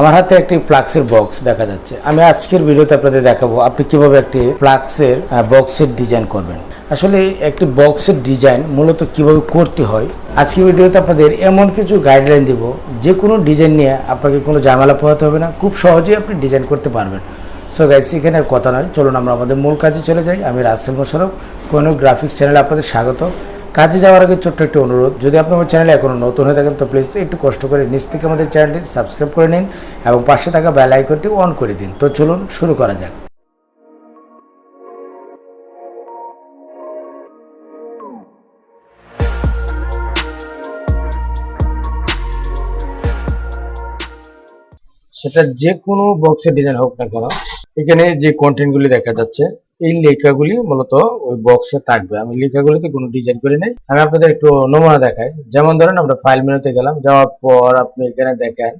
আমার হাতে একটি ফ্লাক্সের বক্স দেখা যাচ্ছে। আমি আজকের ভিডিওতে আপনাদের দেখাবো আপনি কিভাবে একটি ফ্লাক্সের বক্সের ডিজাইন করবেন। আসলে একটি বক্সের ডিজাইন মূলত কিভাবে করতে হয় আজকের ভিডিওতে আপনাদের এমন কিছু গাইডলাইন দেব, যে কোনো ডিজাইন নিয়ে আপনাকে কোনো ঝামেলা পোহাতে হবে না, খুব সহজেই আপনি ডিজাইন করতে পারবেন। সো গাইস, এখানে আর কথা নয়, চলুন আমরা আমাদের মূল কাজে চলে যাই। আমি রাসেল মোশারফ, কোহিনুর গ্রাফিক্স চ্যানেলে আপনাদের স্বাগত। কাজে যাওয়ার আগে ছোট্ট একটি অনুরোধ, যদি আপনি আমার চ্যানেলে এখনও নতুন হয়ে থাকেন তো প্লিজ একটু কষ্ট করে নিচ থেকে আমাদের চ্যানেলটি সাবস্ক্রাইব করে নিন এবং পাশে থাকা বেল আইকনটি অন করে দিন। তো চলুন শুরু করা যাক। সেটা যে কোনো বক্সের ডিজাইন হোক না কেন, এখানে যে কন্টেন্টগুলি দেখা যাচ্ছে এই লেখাগুলি মূলত ওই বক্সে থাকবে। আমি লেখাগুলিতে কোনো ডিজাইন করি নাই। আমি আপনাদের একটু নমুনা দেখাই। যেমন ধরেন আমরা ফাইল মেনুতে গেলাম, যাওয়ার পর আপনি এখানে দেখেন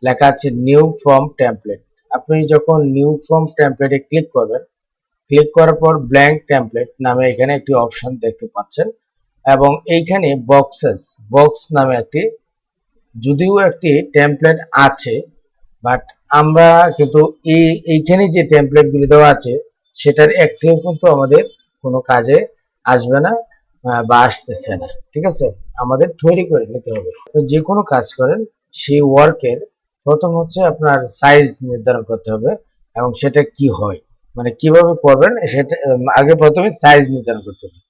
লেখা আছে নিউ ফ্রম টেমপ্লেট। আপনি যখন নিউ ফ্রম টেমপ্লেটে ক্লিক করবেন, ক্লিক করার পর ব্ল্যাঙ্ক টেমপ্লেট নামে এখানে একটি অপশন দেখতে পাচ্ছেন এবং এইখানে বক্স নামে যদিও একটি টেমপ্লেট আছে, বাট আমরা কিন্তু এইখানে যে টেমপ্লেট গুলি দেওয়া আছে সেটার একটিও কিন্তু আমাদের কোনো কাজে আসবে না বা আসতেছে না। ঠিক আছে, আমাদের তৈরি করে নিতে হবে। তো যে কোনো কাজ করেন সেই ওয়ার্কের প্রথম হচ্ছে আপনার সাইজ নির্ধারণ করতে হবে এবং সেটা কি হয়, মানে কিভাবে করবেন সেটা আগে প্রথমে সাইজ নির্ধারণ করতে হবে।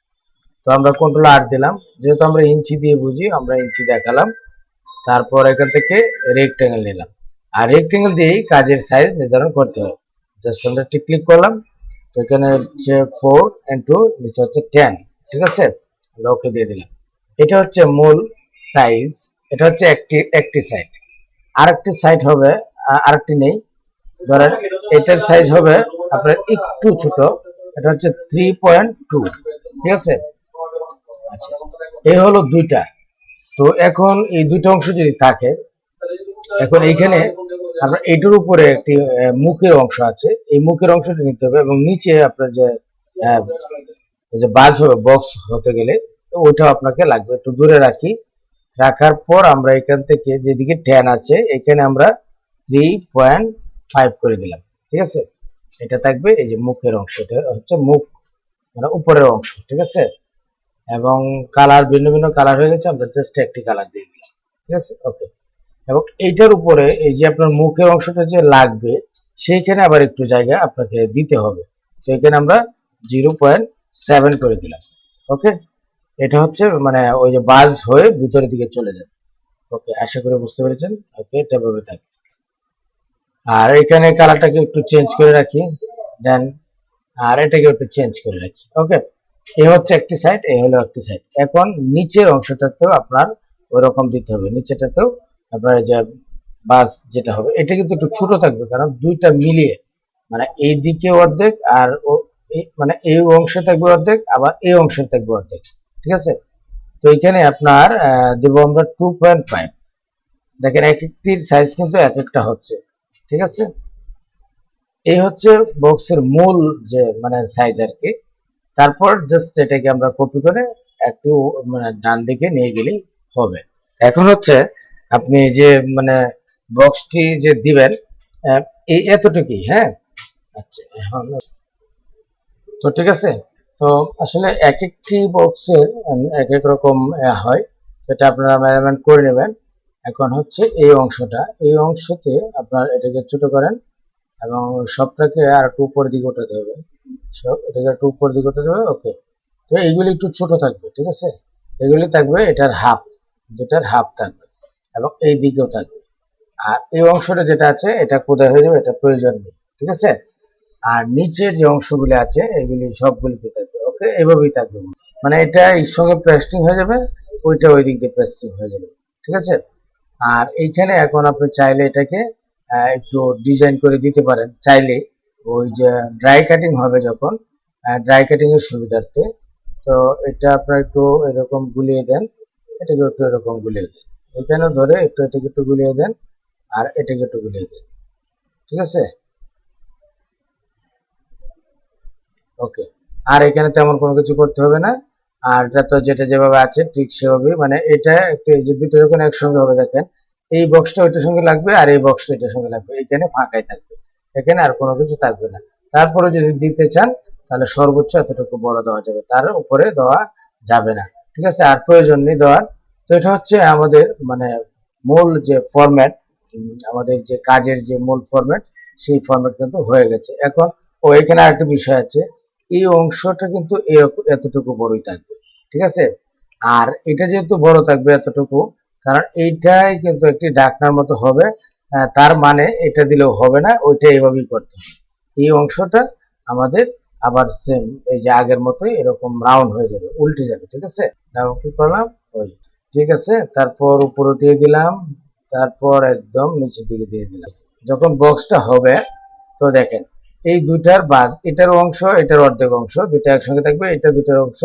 তো আমরা কন্ট্রোল R দিলাম, যেহেতু আমরা ইঞ্চি দিয়ে বুঝি আমরা ইঞ্চি দেখালাম। তারপর এখান থেকে রেক্টেঙ্গেল নিলাম, আর রেক্টেঙ্গেল দিয়েই কাজের সাইজ নির্ধারণ করতে হয়। জাস্ট আমরা একটি ক্লিক করলাম, তো এখানে হচ্ছে 4 and 2, নিচে হচ্ছে 10। ঠিক আছে, আমরা ওকে দিয়ে দিলাম। এটা হচ্ছে মূল সাইজ, এটা হচ্ছে একটি সাইড। আরেকটি সাইড হবে, আরেকটি নেই, ধরেন এটার সাইজ হবে আপনার একটু ছোট, এটা হচ্ছে 3.2। ঠিক আছে, আচ্ছা এই হলো দুইটা। তো এখন এই দুইটা অংশ যদি থাকে, এখন এইখানে আপনার এটার উপরে একটি মুখের অংশ আছে, এই মুখের অংশটা নিতে হবে এবং নিচে আপনার যে বাজ হবে বক্স হতে গেলে ওইটাও আপনাকে লাগবে। একটু দূরে রাখার পর আমরা এখান থেকে যেদিকে 10 আছে এখানে আমরা 3.5 করে দিলাম। ঠিক আছে, এটা থাকবে এই যে মুখের অংশ, এটা হচ্ছে মুখ মানে উপরের অংশ। ঠিক আছে, এবং কালার ভিন্ন ভিন্ন কালার হয়ে গেছে, আমরা জাস্ট একটি কালার দিয়ে দিলাম। ঠিক আছে, ওকে। এবং এইটার উপরে এই যে আপনার মুখের অংশটা যে লাগবে সেইখানে আবার একটু জায়গা আপনাকে দিতে হবে। তো এখানে আমরা 0.7 করে দিলাম। ওকে, এটা হচ্ছে মানে ওই যে বাজ হয়ে ভিতরের দিকে চলে যাবে। ওকে, আশা করি বুঝতে পেরেছেন। ওকে, এটা ভাবে থাকে। আর এখানে কালারটাকে একটু চেঞ্জ করে রাখি, দেন আর এটাকে একটু চেঞ্জ করে রাখি। ওকে, এই হচ্ছে একটি সাইড, এই হলো একটি সাইড। এখন নিচের অংশটাতেও আপনার ওইরকম দিতে হবে, নিচেটাতেও আপনার যে বাস যেটা হবে এটা কিন্তু একটু ছোট থাকবে, কারণ দুইটা মিলিয়ে মানে এই দিকে অর্ধেক আর মানে এই অংশে থাকবে অর্ধেক, আবার এই অংশে থাকবে অর্ধেক। ঠিক আছে, তো এখানে আপনার দেবো আমরা 2.5। দেখেন এক একটির সাইজ কিন্তু এক একটা হচ্ছে। ঠিক আছে, এই হচ্ছে বক্সের মূল যে মানে সাইজ আর কি। তারপর জাস্ট এটাকে আমরা কপি করে একটু মানে ডান দিকে নিয়ে গেলেই হবে। এখন হচ্ছে আপনি যে মানে বক্সটি যে দিবেন এই এতটুকুই। হ্যাঁ, আচ্ছা এখন তো ঠিক আছে। তো আসলে এক একটি বক্সের এক এক রকম হয়, সেটা আপনারা মেজারমেন্ট করে নেবেন। এখন হচ্ছে এই অংশতে আপনার এটাকে ছোট করেন এবং সবটাকে আর একটু উপর দিকে উঠাতে হবে, সব এটাকে একটু উপর দিকে উঠাতে হবে। ওকে, তো এইগুলি একটু ছোট থাকবে। ঠিক আছে, এগুলি থাকবে এটার হাফ, যেটার হাফ থাকবে এবং এই দিকেও থাকবে। আর এই অংশটা যেটা আছে এটা কোথায় হয়ে যাবে, এটা প্রয়োজন নেই। ঠিক আছে, আর নিচে যে অংশগুলি আছে এগুলি সবগুলিতে থাকবে। ওকে, এইভাবেই থাকবে, মানে এটা এর সঙ্গে পেস্টিং হয়ে যাবে, ওইটা ওই দিক দিয়ে পেস্টিং হয়ে যাবে। ঠিক আছে, আর এইখানে এখন আপনি চাইলে এটাকে একটু ডিজাইন করে দিতে পারেন। চাইলে ওই যে ড্রাই কাটিং হবে যখন, ড্রাই কাটিং এর সুবিধার্থে, তো এটা আপনার একটু এরকম গুলিয়ে দেন, এটাকে একটু এরকম গুলিয়ে দেন, এখানে ধরে একটু এটাকে একটু গুলিয়ে দেন আর এটাকে একটু গুলিয়ে দেন। ঠিক আছে, ওকে। আর এখানে তেমন কোনো কিছু করতে হবে না। আর এটা তো যেটা যেভাবে আছে ঠিক সেভাবেই, মানে এটা একটু এই যে দুটো যখন একসঙ্গে হবে দেখেন এই বক্সটা ওইটার সঙ্গে লাগবে আর এই বক্সটা এটার সঙ্গে লাগবে, এখানে ফাঁকাই থাকবে, এখানে আর কোনো কিছু থাকবে না। তারপরে যদি দিতে চান তাহলে সর্বোচ্চ এতটুকু বড় দেওয়া যাবে, তার উপরে দেওয়া যাবে না, ঠিক আছে, আর প্রয়োজন নেই দেওয়ার। তো এটা হচ্ছে আমাদের মানে মূল যে ফরম্যাট, আমাদের যে কাজের যে মূল ফরম্যাট, সেই ফরম্যাট কিন্তু হয়ে গেছে। এখন এখানে আরেকটা বিষয় আছে, এই অংশটা কিন্তু এতটুকু বড়ই থাকবে, ঠিক আছে। আর এটা যেহেতু বড় থাকবে এতটুকু, কারণ এইটাই কিন্তু একটি ডাকনার মতো হবে, তার মানে এটা দিলেও হবে না, ওইটা এইভাবেই করতে হবে। এই অংশটা আমাদের আবার সেম এই যে আগের মতোই এরকম রাউন্ড হয়ে যাবে, উল্টে যাবে, ঠিক আছে। কি করলাম ওই, ঠিক আছে, তারপর উপরে উঠিয়ে দিলাম, তারপর একদম নিচের দিকে দিয়ে দিলাম। যখন বক্সটা হবে তো দেখেন এই দুইটার বাজ, এটার অংশ এটার অর্ধেক অংশ দুইটা একসঙ্গে থাকবে, এটা দুইটার অংশ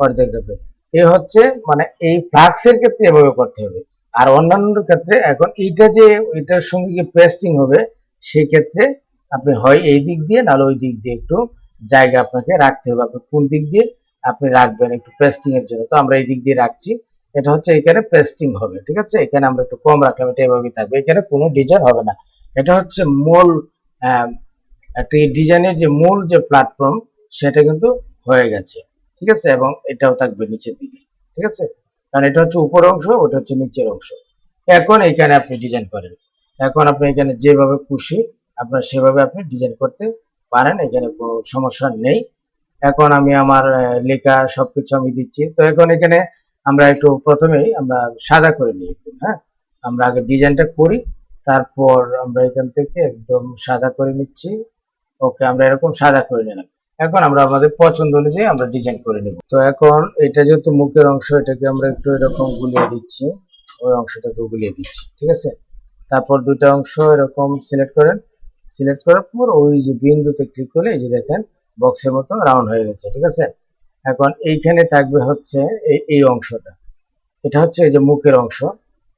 অর্ধেক থাকবে। এ হচ্ছে মানে এই ফ্লাক্সের ক্ষেত্রে এভাবে করতে হবে। আর অন্যান্য ক্ষেত্রে এখন এইটা যে এটার সঙ্গে যে পেস্টিং হবে, সেই ক্ষেত্রে আপনি হয় এই দিক দিয়ে নাহলে ওই দিক দিয়ে একটু জায়গা আপনাকে রাখতে হবে, আপনি কোন দিক দিয়ে আপনি রাখবেন একটু পেস্টিং এর জন্য। তো আমরা এই দিক দিয়ে রাখছি, এটা হচ্ছে এখানে পেস্টিং হবে, ঠিক আছে। এখানে আমরা একটু কম রাখলাম, এটা এভাবেই থাকবে, এখানে কোনো ডিজাইন হবে না। এটা হচ্ছে মূল একটা ডিজাইনের যে মূল যে প্ল্যাটফর্ম, সেটা কিন্তু হয়ে গেছে, ঠিক আছে। এবং এটাও থাকবে নিচের দিকে, ঠিক আছে, কারণ এটা হচ্ছে উপর অংশ, ওটা হচ্ছে নিচের অংশ। এখন এখানে আপনি ডিজাইন করেন, এখন আপনি এখানে যেভাবে খুশি আপনার সেভাবে আপনি ডিজাইন করতে পারেন, এখানে কোনো সমস্যা নেই। এখন আমি আমার লেখা সবকিছু আমি দিচ্ছি। তো এখন এখানে আমরা একটু প্রথমেই আমরা সাদা করে নিই একটু, হ্যাঁ, আমরা আগে ডিজাইনটা করি, তারপর আমরা এখান থেকে একদম সাদা করে নিচ্ছি। ওকে, আমরা এরকম সাদা করে নিলাম। এখন আমরা আমাদের পছন্দ অনুযায়ী আমরা ডিজাইন করে নিব। তো এখন এটা যেহেতু মুখের অংশ, এটাকে আমরা একটু এরকম গুলিয়ে দিচ্ছি, ওই অংশটাকে গুলিয়ে দিচ্ছি, ঠিক আছে। তারপর দুইটা অংশ এরকম সিলেক্ট করেন, সিলেক্ট করার পর ওই যে বিন্দুতে ক্লিক করলে এই যে দেখেন বক্সের মতো রাউন্ড হয়ে গেছে, ঠিক আছে। এখন এইখানে থাকবে হচ্ছে এই অংশটা, এটা হচ্ছে এই যে মুখের অংশ।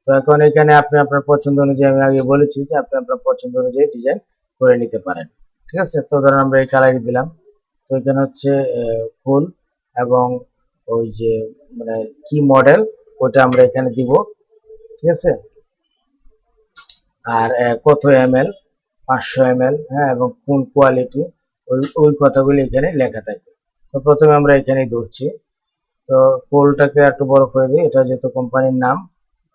তো এখন এখানে আপনি আপনার পছন্দ অনুযায়ী, আমি আগে বলেছি যে আপনি আপনার পছন্দ অনুযায়ী ডিজাইন করে নিতে পারেন, ঠিক আছে। তো ধরেন আমরা এই কালারই দিলাম। তো এখানে হচ্ছে ফুল এবং ওই যে মানে কি মডেল ওটা আমরা এখানে দিব, ঠিক আছে। আর কত ml, 500 ml, হ্যাঁ, এবং কোন কোয়ালিটি, ওই ওই কথাগুলি এখানে লেখা থাকবে। তো প্রথমে আমরা এখানেই ধরছি, তো ফুলটাকে একটু বড় করে দিই, এটা যেহেতু কোম্পানির নাম।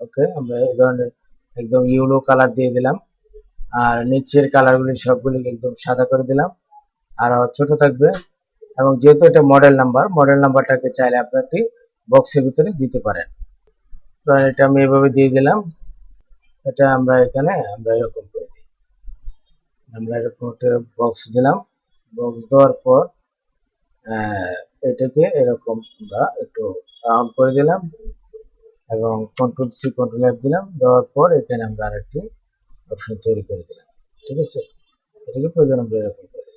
ওকে, আমরা এই ধরনের একদম ইয়েলো কালার দিয়ে দিলাম, আর নিচের কালারগুলি সবগুলি একদম সাদা করে দিলাম, আর ছোট থাকবে। এবং যেহেতু এটা মডেল নাম্বার, মডেল নাম্বারটাকে চাইলে আপনি একটি বক্সের ভিতরে দিতে পারেন। তো এটা আমি এভাবে দিয়ে দিলাম, এটা আমরা এখানে আমরা এরকম করে দিই, আমরা এরকম একটা বক্স দিলাম। বক্স দেওয়ার পর এটাকে এরকম আমরা একটু রাউন্ড করে দিলাম এবং কন্ট্রোল সি কন্ট্রোল এফ দিলাম, দেওয়ার পর এখানে আমরা আরেকটি অপশন তৈরি করে দিলাম, ঠিক আছে। এটাকে প্রয়োজন আমরা এরকম করে দিলাম।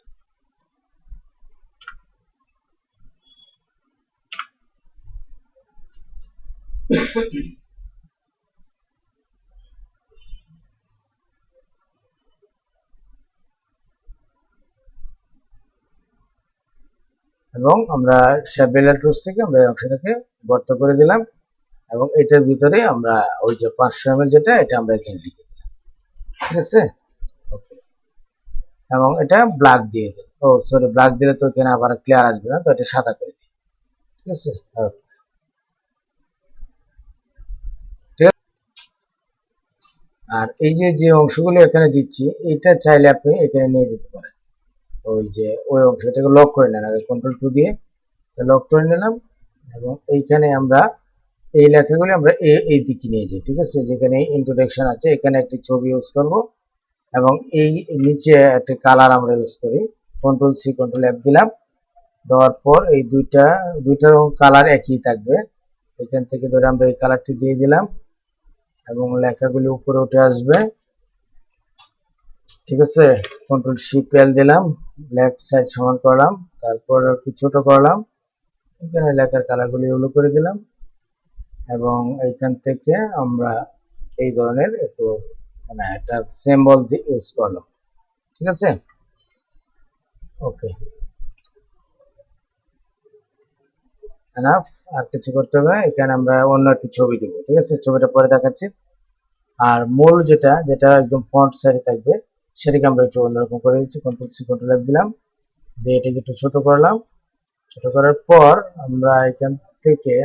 এবং আমরা শেপবেলার টুলস থেকে আমরা এই অংশটাকে গর্ত করে দিলাম এবং এটার ভিতরে আমরা ওই যে 500 ml যেটা, এটা আমরা এখানে লিখে দিলাম, ঠিক আছে। ওকে, এবং এটা ব্ল্যাক দিয়ে দিন, ও সরি, ব্ল্যাক দিলে তো এখানে আবার ক্লিয়ার আসবে না, তো এটা সাদা করে দিই, ঠিক আছে। আর এই যে যে অংশগুলো এখানে দিচ্ছি, এটা চাইলে আপনি এখানে নিয়ে যেতে পারেন, ওই যে ওই অংশটাকে লক করে নেন, আগে কন্ট্রোল 2 দিয়ে লক করে নিলাম। এবং এইখানে আমরা এই লেখাগুলি আমরা এই দিকে নিয়ে যাই, ঠিক আছে। যেখানে ইন্ট্রোডাকশন আছে এখানে একটি ছবি ইউজ করব এবং এই নিচে একটা কালার আমরা ইউজ করি, কন্ট্রোল সি কন্ট্রোল এফ দিলাম, দেওয়ার পর এই দুইটার কালার একই থাকবে। এখান থেকে ধরে আমরা এই কালারটি দিয়ে দিলাম এবং লেখাগুলি উপরে উঠে আসবে, ঠিক আছে। কন্ট্রোল শিফট এল দিলাম, লেফট সাইড সমান করলাম, তারপর একটু ছোট করলাম, এখানে লেখার কালারগুলি ইউলো করে দিলাম এবং এইখান থেকে আমরা এই ধরনের একটু মানে একটা সিম্বল ইউজ করলাম, ঠিক আছে। ওকে, এনাফ, আর কিছু করতে হবে না। এখানে আমরা অন্য একটি ছবি দিব, ঠিক আছে, ছবিটা পরে দেখাচ্ছি। আর মূল যেটা যেটা একদম ফন্ট সাইজে থাকবে সেটাকে আমরা একটু অন্যরকম করে দিচ্ছি। কন্ট্রোল সি কন্ট্রোল এফ দিলাম, দিয়ে এটাকে একটু ছোট করলাম। ছোট করার পর আমরা এখান থেকে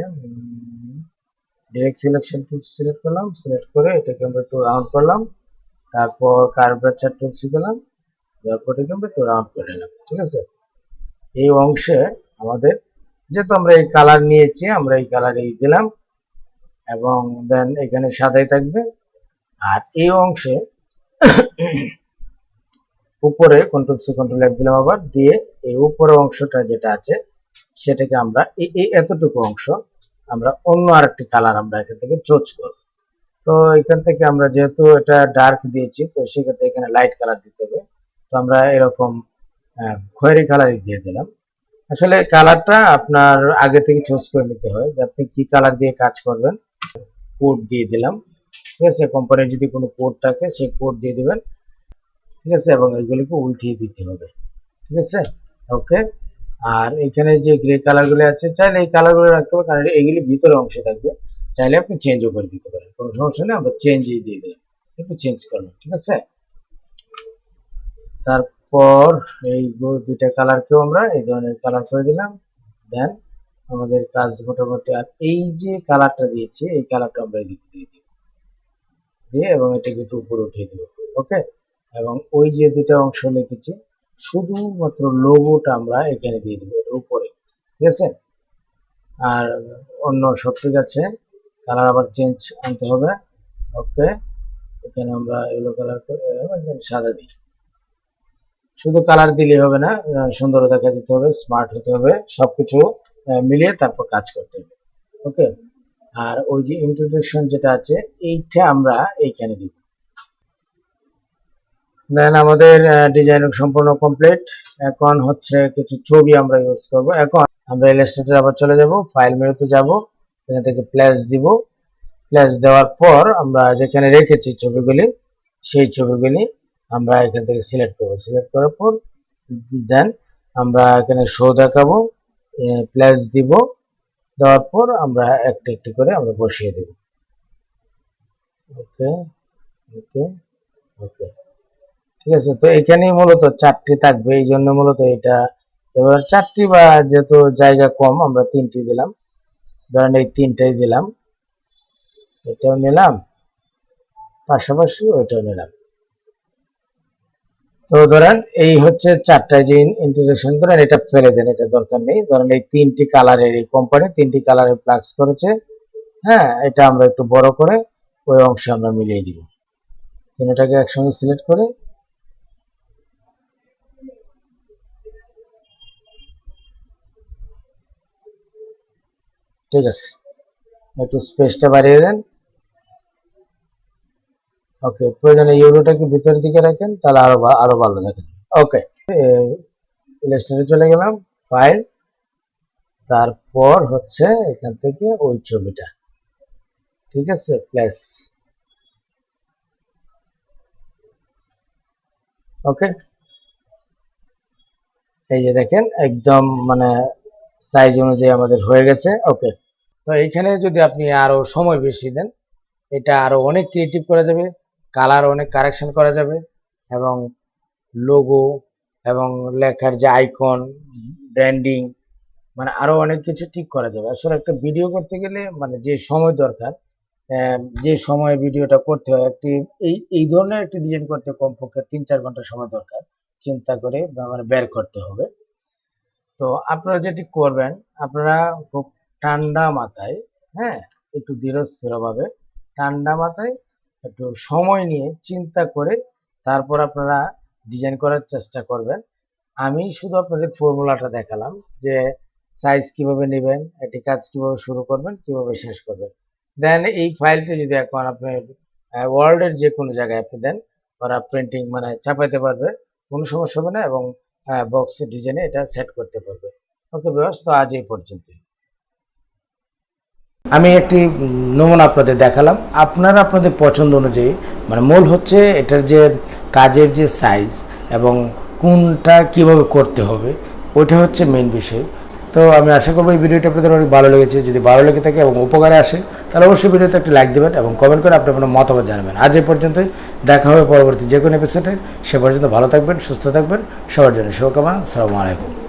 ডিরেক্ট সিলেকশন টুল সিলেক্ট করলাম, সিলেক্ট করে এটাকে আমরা একটু রাউন্ড করলাম। তারপর কার্ভেচার টুল শিখলাম, তারপর এটাকে আমরা একটু রাউন্ড করে নিলাম। ঠিক আছে, এই অংশে আমাদের যেহেতু আমরা এই কালার নিয়েছি আমরা এই কালারই দিলাম এবং দেন এখানে সাদাই থাকবে। আর এই অংশে উপরে কন্ট্রোল সি কন্ট্রোল এফ দিলাম আবার, দিয়ে এই উপরের অংশটা যেটা আছে সেটাকে আমরা এই এতটুকু অংশ আমরা অন্য আরেকটি কালার আমরা এখান থেকে চুজ করব। তো এখান থেকে আমরা যেহেতু এটা ডার্ক দিয়েছি তো সেক্ষেত্রে এখানে লাইট কালার দিতে হবে। তো আমরা এরকম খয়েরি কালারই দিয়ে দিলাম। আসলে কালারটা আপনার আগে থেকে চুজ করে নিতে হয় যে আপনি কি কালার দিয়ে কাজ করবেন। কোড দিয়ে দিলাম, ঠিক আছে, কোম্পানির যদি কোনো কোড থাকে সেই কোড দিয়ে দিবেন। ঠিক আছে, এবং এইগুলিকে উল্টিয়ে দিতে হবে। ঠিক আছে, ওকে। আর এখানে যে গ্রে কালারগুলো আছে চাইলে এই কালারগুলো রাখতে হবে, কারণ এইগুলি ভিতরে অংশে থাকবে, চাইলে আপনি চেঞ্জও করে দিতে পারেন, কোনো সমস্যা নেই। আমরা চেঞ্জই দিয়ে দিলাম, একটু চেঞ্জ করলাম। ঠিক আছে, তারপর এই দুইটা কালারকেও আমরা এই ধরনের কালার করে দিলাম। দেন আমাদের কাজ মোটামুটি। আর এই যে কালারটা দিয়েছি এই কালারটা আমরা এদিকে দিয়ে দিব, দিয়ে এবং এটাকে একটু উপরে উঠিয়ে দেবো। ওকে, এবং ওই যে দুটা অংশ লিখেছি শুধুমাত্র লোগোটা আমরা এখানে দিয়ে দিব এর উপরে। ঠিক আছে, আর অন্য সব ঠিক আছে। কালার আবার চেঞ্জ আনতে হবে। ওকে, এখানে আমরা ইয়েলো কালার করে সাদা দিই। শুধু কালার দিলে হবে না, সুন্দর দেখা যেতে হবে, স্মার্ট হতে হবে, সবকিছু মিলিয়ে তারপর কাজ করতে হবে। ওকে, আর ওই যে ইন্ট্রোডাকশন যেটা আছে এইটা আমরা এইখানে দিব। দেন আমাদের ডিজাইন সম্পূর্ণ কমপ্লিট। এখন হচ্ছে কিছু ছবি আমরা ইউজ করব। এখন আমরা ইলাস্ট্রেটর আবার চলে যাব, ফাইল মেনুতে যাব, এখান থেকে প্লাস দিব। প্লাস দেওয়ার পর আমরা যেখানে রেখেছি ছবিগুলি সেই ছবিগুলি আমরা এখান থেকে সিলেক্ট করব। সিলেক্ট করার পর দেন আমরা এখানে শো দেখাবো, প্লাস দিব, দেওয়ার পর আমরা একটা একটি করে আমরা বসিয়ে দেব। ওকে ওকে ওকে, ঠিক আছে। তো এখানেই মূলত চারটি থাকবে, এই জন্য মূলত এটা এবার চারটি, বা যেহেতু জায়গা কম আমরা তিনটি দিলাম। ধরেন এই তিনটাই দিলাম, এটাও নিলাম, পাশাপাশি ওইটাও নিলাম। তো ধরেন এই হচ্ছে চারটা যে ইন্টারজেকশন, ধরেন এটা ফেলে দেন, এটা দরকার নেই। ধরেন এই তিনটি কালারের এই কোম্পানি তিনটি কালারের প্লাক্স করেছে, হ্যাঁ, এটা আমরা একটু বড় করে ওই অংশে আমরা মিলিয়ে দিব। তিনটাকে একসঙ্গে সিলেক্ট করে ঠিক আছে, একটু স্পেসটা বাড়িয়ে দেন। ওকে, প্রয়োজনে ইউরোটাকে ভিতরের দিকে রাখেন, তাহলে আরো ভালো দেখা যাবে। ওকে, ইলাস্ট্রেটরে চলে গেলাম, ফাইল, তারপর হচ্ছে এখান থেকে ওই ছবিটা, ঠিক আছে, প্লাস। ওকে, এই যে দেখেন একদম মানে সাইজ অনুযায়ী আমাদের হয়ে গেছে। ওকে, তো এইখানে যদি আপনি আরো সময় বেশি দেন এটা আরো অনেক ক্রিয়েটিভ করা যাবে, কালার অনেক কারেকশন করা যাবে, এবং লোগো এবং লেখার যে আইকন, ব্র্যান্ডিং, মানে আরো অনেক কিছু ঠিক করা যাবে। আসলে একটা ভিডিও করতে গেলে মানে যে সময় দরকার, যে সময় ভিডিওটা করতে হয়, একটি এই ধরনের একটি ডিজাইন করতে কমপক্ষে 3-4 ঘন্টা সময় দরকার, চিন্তা করে মানে বের করতে হবে। তো আপনারা যেটি করবেন, আপনারা খুব ঠান্ডা মাথায়, হ্যাঁ, একটু ধীর স্থিরভাবে ঠান্ডা মাথায় একটু সময় নিয়ে চিন্তা করে তারপর আপনারা ডিজাইন করার চেষ্টা করবেন। আমি শুধু আপনাদের ফর্মুলাটা দেখালাম যে সাইজ কিভাবে নেবেন, এটি কাজ কিভাবে শুরু করবেন, কিভাবে শেষ করবেন। দেন এই ফাইলটি যদি এখন আপনি ওয়ার্ল্ডের যে কোনো জায়গায় আপনি দেন, ওরা প্রিন্টিং মানে ছাপাইতে পারবে, কোনো সমস্যা হবে না, এবং বক্স ডিজাইনে এটা সেট করতে পারবে। ওকে ভিউয়ার্স, তো আজ এই পর্যন্ত। আমি একটি নমুনা আপনাদের দেখালাম, আপনারা আপনাদের পছন্দ অনুযায়ী, মানে মূল হচ্ছে এটার যে কাজের যে সাইজ এবং কোনটা কিভাবে করতে হবে ওইটা হচ্ছে মেইন বিষয়। তো আমি আশা করবো এই ভিডিওটি আপনাদের অনেক ভালো লেগেছে। যদি ভালো লেগে থাকে এবং উপকারে আসে তাহলে অবশ্যই ভিডিওতে একটি লাইক দেবেন এবং কমেন্ট করে আপনার মতামত জানাবেন। আজ এই পর্যন্তই, দেখা হবে পরবর্তী যে কোনো এপিসোডে। সে পর্যন্ত ভালো থাকবেন, সুস্থ থাকবেন, সবার জন্য শুভকামনা। আসসালামু আলাইকুম।